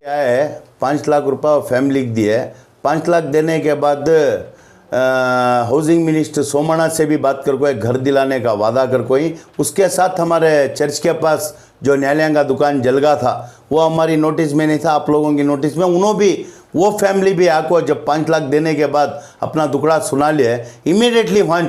क्या है 5 लाख रुपए और फैमिली लिख दी है। 5 लाख देने के बाद हाउसिंग मिनिस्टर सोमनाथ से भी बात कर कोई घर दिलाने का वादा कर कोई। उसके साथ हमारे चर्च के पास जो न्यायालय का दुकान जलगा था वो हमारी नोटिस में नहीं था, आप लोगों की नोटिस में। उन्होंने भी वो फैमिली भी आको जब 5 लाख देने के बाद अपना दुखड़ा सुना लिया इमीडिएटली वहाँ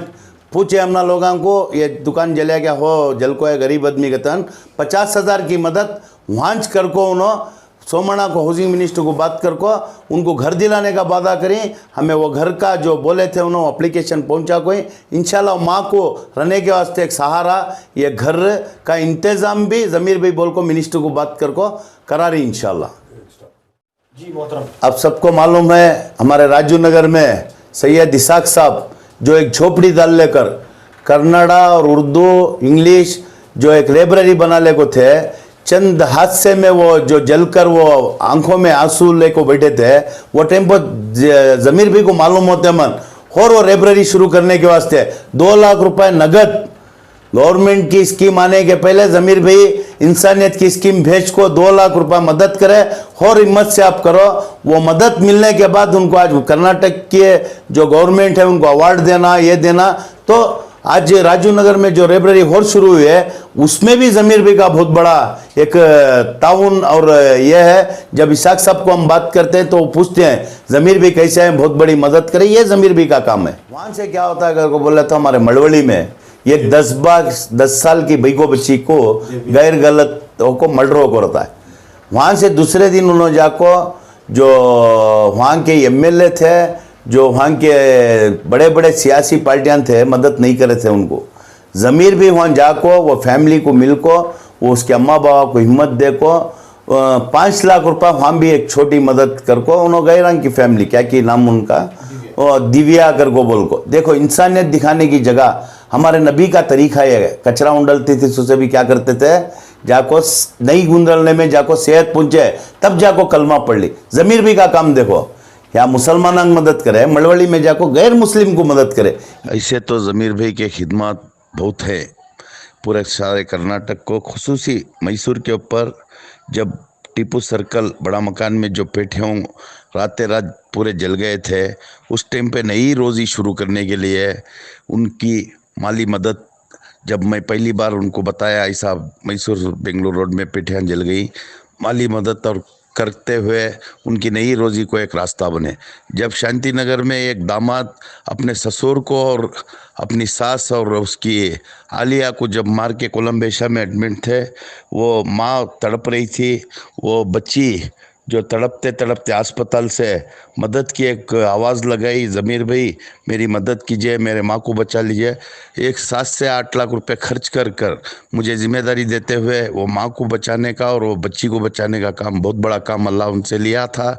पूछे हमना लोगों को ये दुकान जलिया क्या हो जल को है गरीब आदमी के तन 50,000 की मदद वहाँ कर को उन्होंने सोमना को हाउसिंग मिनिस्टर को बात कर को उनको घर दिलाने का वादा करें। हमें वो घर का जो बोले थे उन्होंने एप्लीकेशन पहुंचा कोई इंशाल्लाह माँ को रहने के वास्ते एक सहारा ये घर का इंतज़ाम भी ज़मीर भाई बोल को मिनिस्टर को बात कर को करा रही इंशाल्लाह। जी मोहतरम, अब सबको मालूम है हमारे राजू नगर में सैयद इसाक साहब जो एक झोपड़ी डाल लेकर कन्नड़ा और उर्दू इंग्लिश जो एक लाइब्रेरी बना ले को थे, चंद हादसे में वो जो जलकर वो आंखों में आंसू लेको बैठे थे। वो टाइम पर ज़मीर भी को मालूम होते मन और वो लाइब्रेरी शुरू करने के वास्ते 2 लाख रुपए नगद गवर्नमेंट की स्कीम आने के पहले ज़मीर भाई इंसानियत की स्कीम भेज को 2 लाख रुपए मदद करे और हिम्मत से आप करो। वो मदद मिलने के बाद उनको आज कर्नाटक के जो गवर्नमेंट है उनको अवार्ड देना ये देना। तो आज राजू नगर में जो लाइब्रेरी और शुरू हुई है उसमें भी ज़मीर भाई का बहुत बड़ा एक ताउन और यह है। जब इसाक साहब को हम बात करते हैं तो वो पूछते हैं ज़मीर भाई कैसे है, बहुत बड़ी मदद करे, ये ज़मीर भाई का काम है। वहाँ से क्या होता है अगर को बोला तो हमारे मड़वली में ये 10 साल की भईको बच्ची को गैर गलत को मर्डर को रहता है। वहाँ से दूसरे दिन उन्होंने जाको जो वहाँ के एमएलए थे जो वहाँ के बड़े बड़े सियासी पार्टियां थे मदद नहीं करे थे उनको। ज़मीर भी वहाँ जाको वो फैमिली को मिल को वो उसके अम्मा बाबा को हिम्मत दे को 5 लाख रुपए वहाँ भी एक छोटी मदद कर को उन्होंने गए रंग की फैमिली क्या कि नाम उनका और दिव्या कर को बोल को। देखो इंसानियत दिखाने की जगह हमारे नबी का तरीका ये है। कचरा उंडलती थी उससे भी क्या करते थे जाको नहीं गुंदलने में जाको सेहत पहुँचे तब जाको कलमा पढ़ ली। ज़मीर भी का काम देखो या मुसलमान मदद करे मड़वली में जाको गैर मुस्लिम को मदद करे। ऐसे तो ज़मीर भाई के खिदमत बहुत है पूरे सारे कर्नाटक को, खुसूसी मैसूर के ऊपर। जब टीपू सर्कल बड़ा मकान में जो पेठियों रातें रात पूरे जल गए थे उस टाइम पे नई रोज़ी शुरू करने के लिए उनकी माली मदद जब मैं पहली बार उनको बताया ऐसा मैसूर बेंगलुरु रोड में पेठियाँ जल गई, माली मदद और करते हुए उनकी नई रोज़ी को एक रास्ता बने। जब शांति नगर में एक दामाद अपने ससुर को और अपनी सास और उसकी आलिया को जब मार के कोलंबेशा में एडमिट थे, वो माँ तड़प रही थी, वो बच्ची जो तड़पते तड़पते अस्पताल से मदद की एक आवाज़ लगाई, ज़मीर भाई मेरी मदद कीजिए, मेरे माँ को बचा लीजिए। एक 7 से 8 लाख रुपए खर्च कर मुझे जिम्मेदारी देते हुए वो माँ को बचाने का और वो बच्ची को बचाने का काम, बहुत बड़ा काम अल्लाह उनसे लिया था।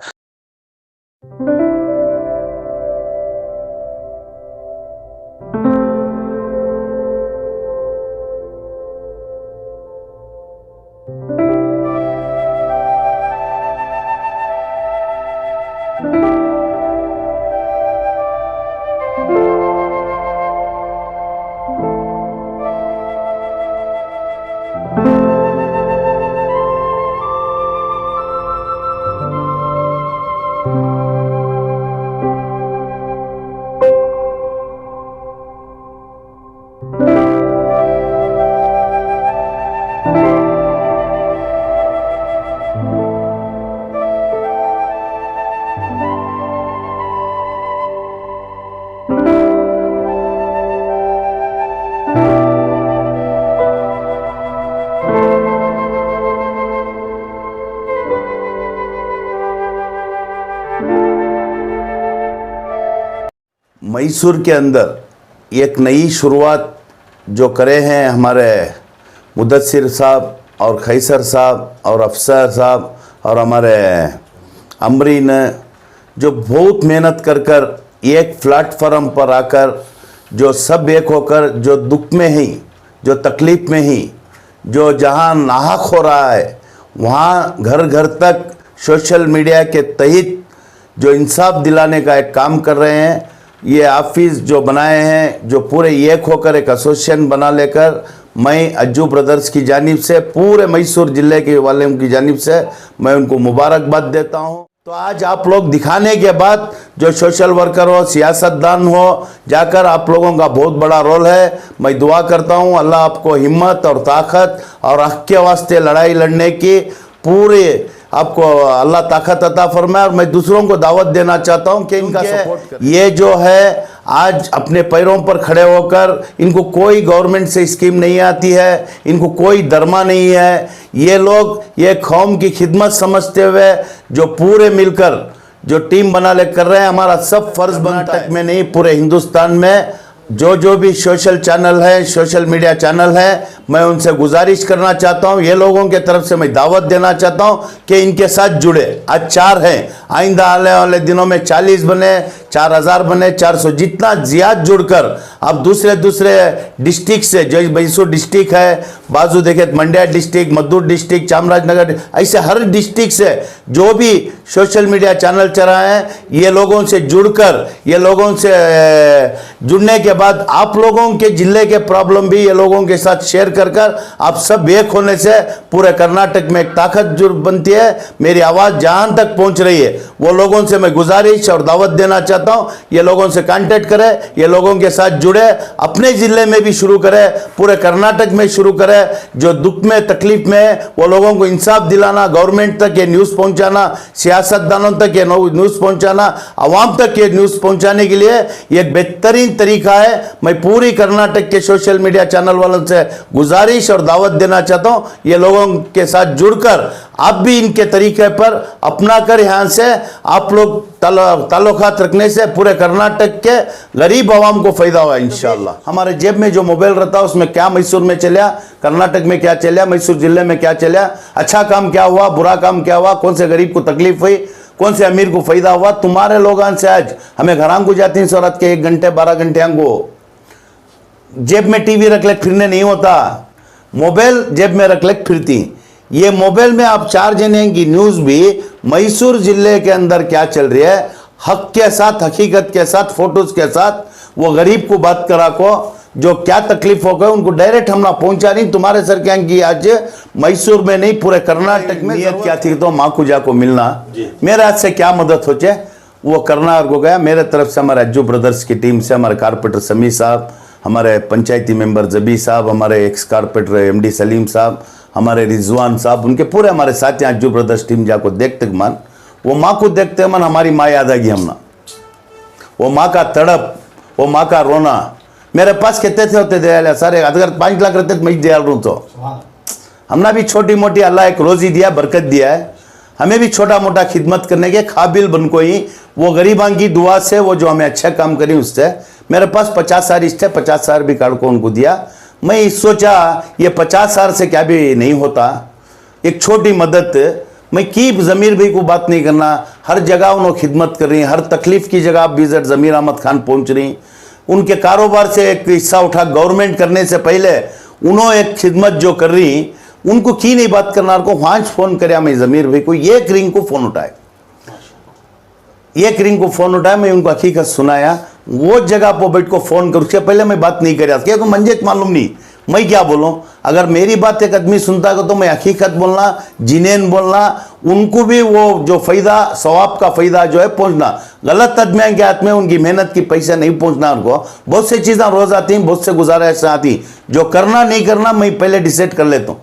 मैसूर के अंदर एक नई शुरुआत जो करे हैं हमारे मुदस्सिर साहब और खैसर साहब और अफसर साहब और हमारे अमरीन जो बहुत मेहनत कर एक प्लेटफॉर्म पर आकर जो सब एक होकर जो दुख में ही जो तकलीफ़ में ही जो जहां नाहक हो रहा है वहां घर घर तक सोशल मीडिया के तहत जो इंसाफ दिलाने का एक काम कर रहे हैं। ये ऑफिस जो बनाए हैं जो पूरे एक होकर एक एसोसिएशन बना लेकर मैं अज्जू ब्रदर्स की जानिब से पूरे मैसूर जिले के वालों की जानिब से मैं उनको मुबारकबाद देता हूँ। तो आज आप लोग दिखाने के बाद जो सोशल वर्कर हो, सियासतदान हो, जाकर आप लोगों का बहुत बड़ा रोल है। मैं दुआ करता हूँ अल्लाह आपको हिम्मत और ताकत और हक के वास्ते लड़ाई लड़ने की पूरे आपको अल्लाह ताकत अता फरमाए। और मैं दूसरों को दावत देना चाहता हूँ कि इनका सपोर्ट करें। ये जो है आज अपने पैरों पर खड़े होकर, इनको कोई गवर्नमेंट से स्कीम नहीं आती है, इनको कोई धर्मा नहीं है। ये लोग ये कौम की खिदमत समझते हुए जो पूरे मिलकर जो टीम बना ले कर रहे हैं। हमारा सब फर्ज बनता है में नहीं, पूरे हिंदुस्तान में जो भी सोशल चैनल है, सोशल मीडिया चैनल है, मैं उनसे गुजारिश करना चाहता हूं, ये लोगों के तरफ से मैं दावत देना चाहता हूं कि इनके साथ जुड़े। आज 4 हैं, आइंदा आने वाले दिनों में 40 बने, 4000 बने, 400, जितना ज्यादा जुड़कर आप दूसरे डिस्ट्रिक्ट से, जो मैसूर डिस्ट्रिक्ट है, बाजू देखे मंड्या डिस्ट्रिक्ट, मद्दूर डिस्ट्रिक्ट, चामराजनगर, ऐसे हर डिस्ट्रिक्ट से जो भी सोशल मीडिया चैनल चला है, ये लोगों से जुड़कर, ये लोगों से जुड़ने के बाद आप लोगों के जिले के प्रॉब्लम भी ये लोगों के साथ शेयर कर आप सब एक होने से पूरे कर्नाटक में एक ताकत जुड़ बनती है। मेरी आवाज़ जहां तक पहुंच रही है वो लोगों से मैं गुजारिश और दावत देना चाहता हूं, ये लोगों से कांटेक्ट करें, ये लोगों के साथ जुड़े, अपने ज़िले में भी शुरू करें, पूरे कर्नाटक में शुरू करें। जो दुख में तकलीफ में है वो लोगों को इंसाफ दिलाना, गवर्नमेंट तक ये न्यूज़ पहुँचाना, सियासतदानों तक ये न्यूज़ पहुँचाना, आवाम तक ये न्यूज़ पहुँचाने के लिए ये एक बेहतरीन तरीका है। मैं पूरी कर्नाटक के सोशल मीडिया चैनल वालों से गुजारिश और दावत देना चाहता हूं, ये लोगों के साथ जुड़कर आप भी इनके तरीके पर अपना कर यहां से आप लोग ताल्लुकात रखने से पूरे कर्नाटक के गरीब आवाम को फायदा होगा इंशाल्लाह। हमारे जेब में जो मोबाइल रहता है उसमें क्या मैसूर में चला, कर्नाटक में क्या चला, मैसूर जिले में क्या चला, अच्छा काम क्या हुआ, बुरा काम क्या हुआ, कौन से गरीब को तकलीफ हुई, कौन से अमीर को फायदा हुआ, तुम्हारे लोगों से आज हमें घरां को जाती हैं सौरत के 1 घंटे 12 घंटे को जेब में टीवी रख ले फिरने नहीं होता, मोबाइल जेब में रख ले फिरती। ये मोबाइल में आप 4 जने की न्यूज़ भी मैसूर जिले के अंदर क्या चल रही है, हक के साथ, हकीकत के साथ, फोटोज के साथ, वो गरीब को बात करा को जो क्या तकलीफ हो गए उनको डायरेक्ट हमने पहुंचा नहीं। तुम्हारे सर क्या की आज मैसूर में नहीं पूरे कर्नाटक में नियत क्या थी तो माखुजा को मिलना, मेरे हाथ से क्या मदद हो जाए वो करना को गया। मेरे तरफ से हमारे अज्जू ब्रदर्स की टीम से हमारे कारपोरेटर समी साहब, हमारे पंचायती मेंबर जबी साहब, हमारे एक्स कारपोरेटर MD सलीम साहब, हमारे रिजवान साहब, उनके पूरे हमारे साथी अज्जू ब्रदर्स टीम जाको देखते मन, वो माँ को देखते मन हमारी माँ याद आ गई हमना, वो माँ का तड़प, वो माँ का रोना। मेरे पास कितने थे होते दे सारे, अगर 5 लाख रहते तो मैं दे दूँ तो हमने भी छोटी मोटी अल्लाह एक रोजी दिया, बरकत दिया है, हमें भी छोटा मोटा खिदमत करने के काबिल बन को ही वो गरीबां की दुआ से वो जो हमें अच्छा काम करी उससे मेरे पास 50,000 थे, 50,000 भी काट को उनको दिया। मैं सोचा ये 50,000 से क्या भी नहीं होता, एक छोटी मदद। मैं की ज़मीर भाई को बात नहीं करना, हर जगह उन्होंने खिदमत कर रही, हर तकलीफ़ की जगह विजिट ज़मीर अहमद खान पहुंच रही, उनके कारोबार से एक हिस्सा उठा गवर्नमेंट करने से पहले उन्होंने एक खिदमत जो कर रही उनको की नहीं बात करना को वहाँ फ़ोन कराया मैं ज़मीर भाई को, एक रिंग को फ़ोन उठाए, एक रिंग को फ़ोन उठाया, मैं उनको हकीकत सुनाया, वो जगह पर बैठ को फ़ोन कर, उसके पहले मैं बात नहीं कर क्योंकि मंजे मालूम नहीं मैं क्या बोलूँ। अगर मेरी बात एक आदमी सुनता है तो मैं हकीकत बोलना, जिनेन बोलना, उनको भी वो जो फ़ायदा सवाब का फ़ायदा जो है पहुँचना, गलत आदमियों के हाथ में उनकी मेहनत की पैसा नहीं पहुँचना। उनको बहुत सी चीज़ें रोज़ आती हैं, बहुत से गुजारिश आती, जो करना नहीं करना मैं पहले डिसाइड कर लेता हूँ,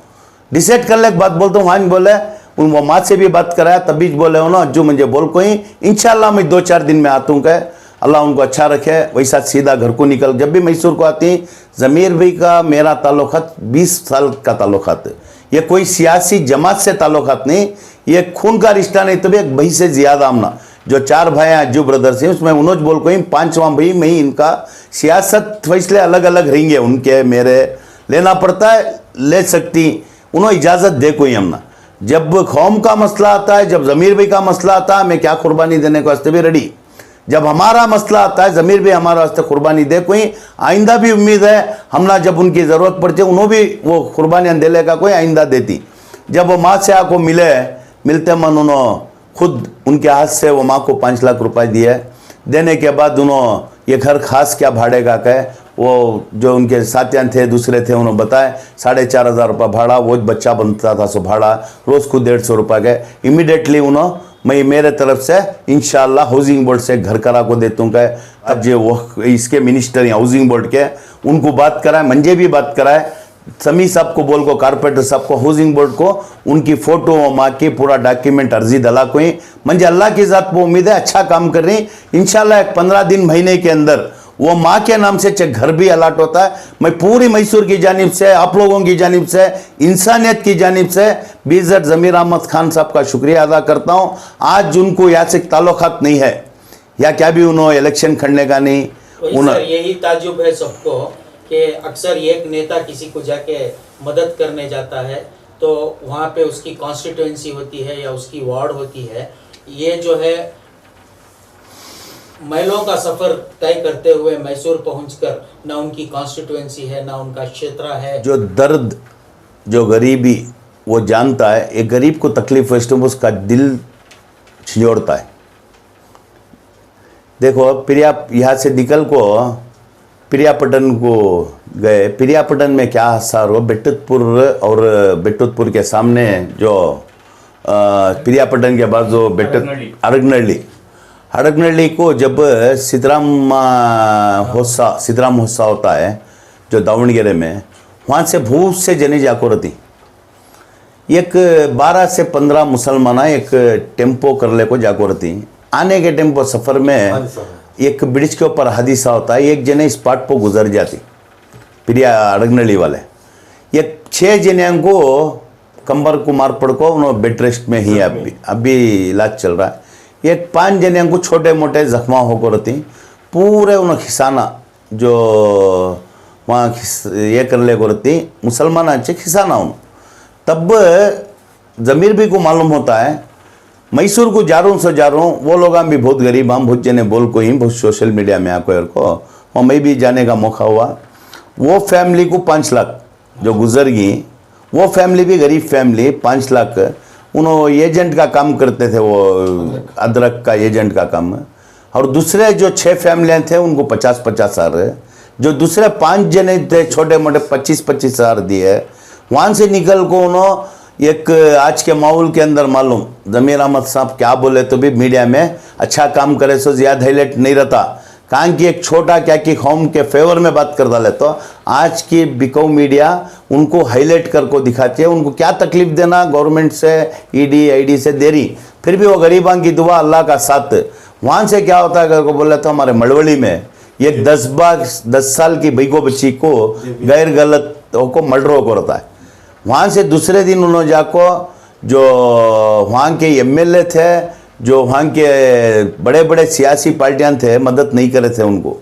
डिसाइड करने के बाद बोलता हूँ। हाँ बोले उन वो माँ से भी बात कराया तभी बोले हो ना जो मुझे बोल कोई इंशाल्लाह मैं 2-4 दिन में आता हूँ, कह अल्लाह उनको अच्छा रखे। वैसा सीधा घर को निकल, जब भी मैसूर को आती ज़मीर भाई का मेरा ताल्लुक़ात 20 साल का ताल्लुक़ात है, ये कोई सियासी जमात से ताल्लुक़ात नहीं, ये खून का रिश्ता नहीं, तभी एक भाई से ज़्यादा आमना। जो 4 भाई हैं अज्जू ब्रदर्स हैं उसमें उन्होंने बोल कोई 5वां भाई मैं इनका सियासत फैसले अलग अलग रहेंगे, उनके मेरे लेना पड़ता है, ले सकती उन्होंने इजाज़त दे कोई हमना। जब कौम का मसला आता है, जब ज़मीर भाई का मसला आता है, मैं क्या कुर्बानी देने को वास्ते भी रेडी। जब हमारा मसला आता है, ज़मीर भाई हमारा वास्ते कुर्बानी दे कोई, आइंदा भी उम्मीद है हमना जब उनकी ज़रूरत पड़ती है उन्होंने भी वो कुर्बानियाँ दे लेगा कोई आइंदा देती। जब वो माँ से आको मिलते मन उन्होंने खुद उनके हाथ से वो माँ को 5 लाख रुपए दिए, देने के बाद उन्होंने ये घर खास क्या भाड़े का कहे वो जो उनके साथियाँ थे दूसरे थे उन्होंने बताया 4,500 रुपये भाड़ा, वो बच्चा बनता था सो भाड़ा रोज़ को 150 रुपये के। इमीडिएटली उन्होंने मैं मेरे तरफ से इंशाल्लाह हाउसिंग बोर्ड से घर करा को देता हूँ कि अब जो वो इसके मिनिस्टर या हाउसिंग बोर्ड के उनको बात कराए, मंजे भी बात कराए, समी साहब को बोल को कारपेंटर साहब को हाउसिंग बोर्ड को उनकी फोटो माँ की पूरा डॉक्यूमेंट अर्जी दला को ही मंजे अल्लाह की ज़ात को उम्मीद है अच्छा काम कर रही। इंशाल्लाह एक 15 दिन महीने के अंदर वो माँ के नाम से घर भी अलाट होता है। मैं पूरी मैसूर की जानिब से, आप लोगों की जानिब से, इंसानियत की जानिब से बीज़र ज़मीर अहमद खान साहब का शुक्रिया अदा करता हूँ। आज उनको यहाँ से ताल्लुकात नहीं है या क्या भी उन्होंने इलेक्शन खड़ने का नहीं। सर यही ताजुब है सबको कि अक्सर एक नेता किसी को जाके मदद करने जाता है तो वहाँ पे उसकी कॉन्स्टिट्यूएंसी होती है या उसकी वार्ड होती है, ये जो है महिलाओं का सफर तय करते हुए मैसूर पहुंचकर ना उनकी कॉन्स्टिट्यूएंसी है ना उनका क्षेत्र है। जो दर्द जो गरीबी वो जानता है, एक गरीब को तकलीफ हो तो उसका दिल छिजोड़ता है। देखो प्रिया यहाँ से निकल को प्रियापटन को गए, प्रियापटन में क्या हादसा हुआ, बेट्टुतपुर और बेट्टुतपुर के सामने जो प्रियापटन के बाद जो अड़गनहल्ली को जब सीताराम महोत्सव होता है जो दावणगेरे में, वहाँ से बहुत से जने जाको रहती। एक 12 से 15 मुसलमान एक टेम्पो कर ले को जाको रहती। आने के टेम्पो सफ़र में एक ब्रिज के ऊपर हादसा होता है, एक जने स्पॉट पर गुजर जाती प्रिया अड़गनहल्ली वाले। एक 6 जने को कंबर को मार पड़ को उन्होंने बेड रेस्ट में ही अभी इलाज चल रहा है। एक 5 जने को छोटे मोटे जख्मा होकर रहती। पूरे उन्हें खिसाना जो वहाँ ये कर ले को रहती मुसलमान अच्छे खिसाना उन। तब ज़मीर भी को मालूम होता है मैसूर को जा रहा हूँ वो लोग हम भी बहुत गरीब, हम बहुत जने बोल को ही बहुत सोशल मीडिया में आको यार को वहाँ मैं भी जाने का मौका हुआ। वो फैमिली को 5 लाख जो गुजर गई, वो फैमिली भी गरीब फैमिली 5 लाख उन्होंने एजेंट का काम करते थे, वो अदरक का एजेंट का काम। और दूसरे जो 6 फैमिलियाँ थे उनको 50-50 हज़ार, जो दूसरे 5 जने थे छोटे मोटे 25-25 हज़ार दिए। वहाँ से निकल को उन्होंने एक आज के माहौल के अंदर मालूम ज़मीर अहमद साहब क्या बोले तो भी मीडिया में अच्छा काम करे सो ज़्यादा हाईलाइट नहीं रहता, कहाँ की एक छोटा क्या कि कौम के फेवर में बात कर डाले। तो आज की बिकाऊ मीडिया उनको हाईलाइट कर को दिखाती है, उनको क्या तकलीफ देना गवर्नमेंट से ईडी आईडी से दे रही, फिर भी वो गरीबां की दुआ अल्लाह का साथ। वहाँ से क्या होता है अगर को बोले तो हमारे मड़वली में एक 10 साल की भईको बच्ची को गैर गलत को मर्डर को रहता है। वहाँ से दूसरे दिन उन्होंने जाको जो वहाँ के एमएलए थे, जो वहाँ के बड़े बड़े सियासी पार्टियाँ थे, मदद नहीं करे थे उनको।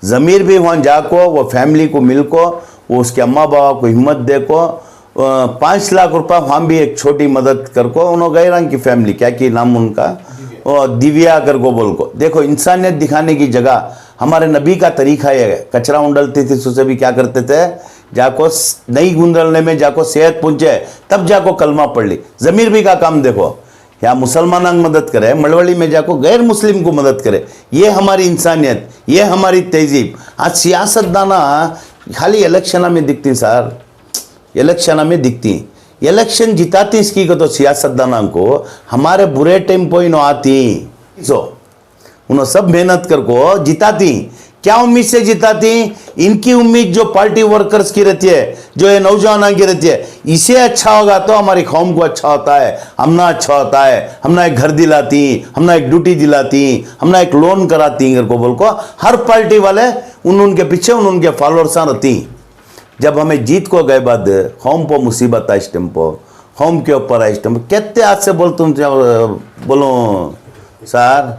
ज़मीर भी वहाँ जाको वो फैमिली को मिल को वो उसके अम्मा बाबा को हिम्मत दे को 5 लाख रुपया वहाँ भी एक छोटी मदद कर को उन्होंने गए रंग की फैमिली क्या कि नाम उनका दिव्या कर को बोल को। देखो इंसानियत दिखाने की जगह हमारे नबी का तरीका है। कचरा उंडलती थी उससे भी क्या करते थे, जाको नहीं गुंदलने में जाको सेहत पहुँचे तब जाको कलमा पढ़ ली। ज़मीर भी का काम देखो, या मुसलमान मदद करे, मड़वली में जाको गैर मुस्लिम को मदद करे। ये हमारी इंसानियत, ये हमारी तहजीब। आज सियासतदाना खाली इलेक्शन में दिखती सर, इलेक्शन में दिखती, इलेक्शन जिताती इसकी को तो सियासतदाना को हमारे बुरे टाइम पर इन्हों आती सो उन्होंने सब मेहनत कर को जिताती। क्या उम्मीद से जिताती? इनकी उम्मीद जो पार्टी वर्कर्स की रहती है, जो ये नौजवानों की रहती है, इसे अच्छा होगा तो हमारी कौम को अच्छा होता है, हमना अच्छा होता है, हमना एक घर दिलाती, हमना एक ड्यूटी दिलाती, हमना एक लोन कराती को बोल को हर पार्टी वाले उनके पीछे उनके फॉलोअर्स रहती। जब हमें जीत को गए बाद कौम पर मुसीबत है, इस टाइम पर कौम के ऊपर है, इस टाइम कहते आज से बोल तुम बोलो सर